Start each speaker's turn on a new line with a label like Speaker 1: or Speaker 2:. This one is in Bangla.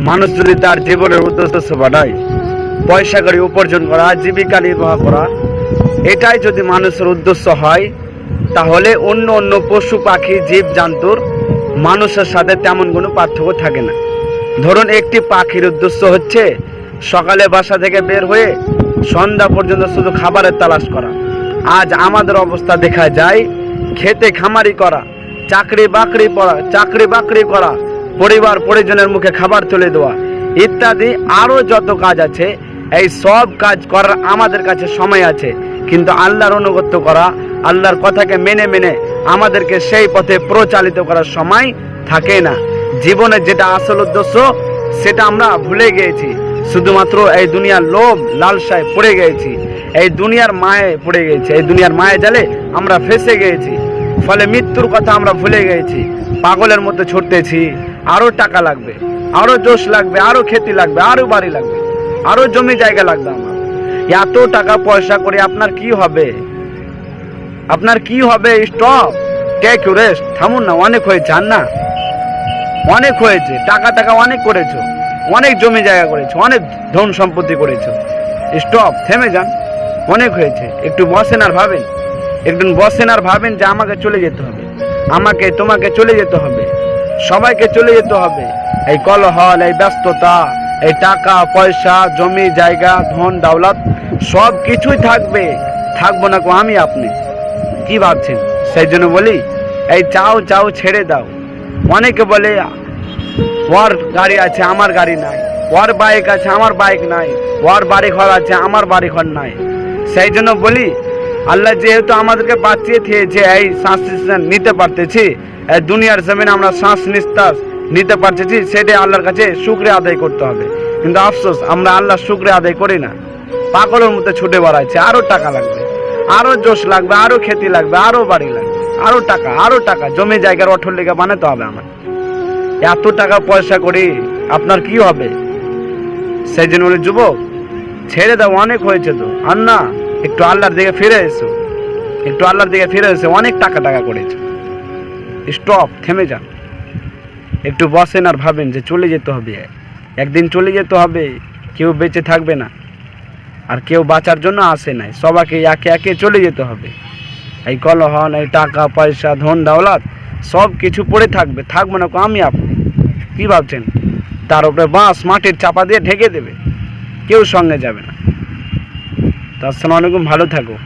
Speaker 1: মানুষ যদি তার জীবনের উদ্দেশ্য বানায় পয়সা করে উপার্জন করা, জীবিকা নির্বাহ করা, এটাই যদি মানুষের উদ্দেশ্য হয়, তাহলে অন্য অন্য পশু পাখি জীব জন্তুর মানুষের সাথে তেমন কোনো পার্থক্য থাকে না। ধরুন একটি পাখির উদ্দেশ্য হচ্ছে সকালে বাসা থেকে বের হয়ে সন্ধ্যা পর্যন্ত শুধু খাবারের তালাশ করা। আজ আমাদের অবস্থা দেখা যায় খেতে খামারি করা, চাকরি বাকরি করা, পরিবার পরিজনের মুখে খাবার তুলে দেওয়া ইত্যাদি আরও যত কাজ আছে, এই সব কাজ করার আমাদের কাছে সময় আছে, কিন্তু আল্লাহর অনুগত্য করা, আল্লাহর কথাকে মেনে মেনে আমাদেরকে সেই পথে প্রচালিত করার সময় থাকে না। জীবনের যেটা আসল উদ্দেশ্য সেটা আমরা ভুলে গিয়েছি, শুধুমাত্র এই দুনিয়ার লোভ লালসায় পড়ে গিয়েছি, এই দুনিয়ার মায়ে পড়ে গিয়েছি, এই দুনিয়ার মায়ে জালে আমরা ফেসে গিয়েছি। ফলে মৃত্যুর কথা আমরা ভুলে গিয়েছি, পাগলের মতো ছুটতেছি। আরও টাকা লাগবে, আরও জোশ লাগবে, আরও খেতি লাগবে, আরও বাড়ি লাগবে, আরও জমি জায়গা লাগবে। আমার এত টাকা পয়সা করে আপনার কি হবে? আপনার কি হবে? স্টপ, টেক ইউ রেস্ট, থামুন না। অনেক হয়েছে, আর না, অনেক হয়েছে। টাকা অনেক করেছো, অনেক জমি জায়গা করেছো, অনেক ধন সম্পত্তি করেছো। স্টপ, থেমে যান, অনেক হয়েছে। একটু বসেন আর ভাবেন, একটু বসেন আর ভাবেন যে আমাকে চলে যেতে হবে, আমাকে তোমাকে চলে যেতে হবে, সবাইকে চলে যেতে হবে। এই কলহল, এই ব্যস্ততা, এই টাকা পয়সা, জমি জায়গা, ধন দৌলত সব কিছুই থাকবে, থাকবো না আমি আপনি? কি ভাবছেন? সেই জন্য বলি এই চাও ছেড়ে দাও। অনেকে বলে ওর গাড়ি আছে আমার গাড়ি নাই, ওর বাইক আছে আমার বাইক নাই, ওর বাড়ি ঘর আছে আমার বাড়ি ঘর নাই। সেই জন্য বলি আল্লাহ যেহেতু আমাদেরকে বাঁচিয়ে দিয়েছে, এই শ্বাস নিতে পারতেছি, এই দুনিয়ার জমিনে আমরা শ্বাস নিঃশ্বাস নিতে পারতেছি, সেটাই আল্লাহর কাছে শুকরিয়া আদায় করতে হবে। কিন্তু আফসোস আমরা আল্লাহর শুকরিয়া আদায় করি না, পাগলের মতো ছুটে বেড়াচ্ছে। আরও টাকা লাগবে, আরও জোশ লাগবে, আরও খেতি লাগবে, আরও বাড়ি লাগবে, আরও টাকা জমি জায়গার অঠল লেগে বানাতে হবে আমার। এত টাকা পয়সা করি আপনার কি হবে? সেই জন্য বলি যুবক, ছেড়ে দাও, অনেক হয়েছে তো। আর না, একটু আল্লাহর দিকে ফিরে এসো, একটু আল্লাহর দিকে ফিরে এসো। অনেক টাকা করেছো। স্টপ, থেমে যান, একটু বসেন আর ভাবেন যে চলে যেতে হবে, একদিন চলে যেতে হবে। কেউ বেঁচে থাকবে না, আর কেউ বাঁচার জন্য আসে নাই, সবাইকে একে একে চলে যেতে হবে। এই কলহল, এই টাকা পয়সা, ধন দৌলত সব কিছু পড়ে থাকবে, থাকবো না আমি আপনি? কি ভাবছেন? তার উপরে বাঁশ মাটির চাপা দিয়ে ঢেকে দেবে, কেউ সঙ্গে যাবে না। তো আসসালামু আলাইকুম, ভালো থাকো।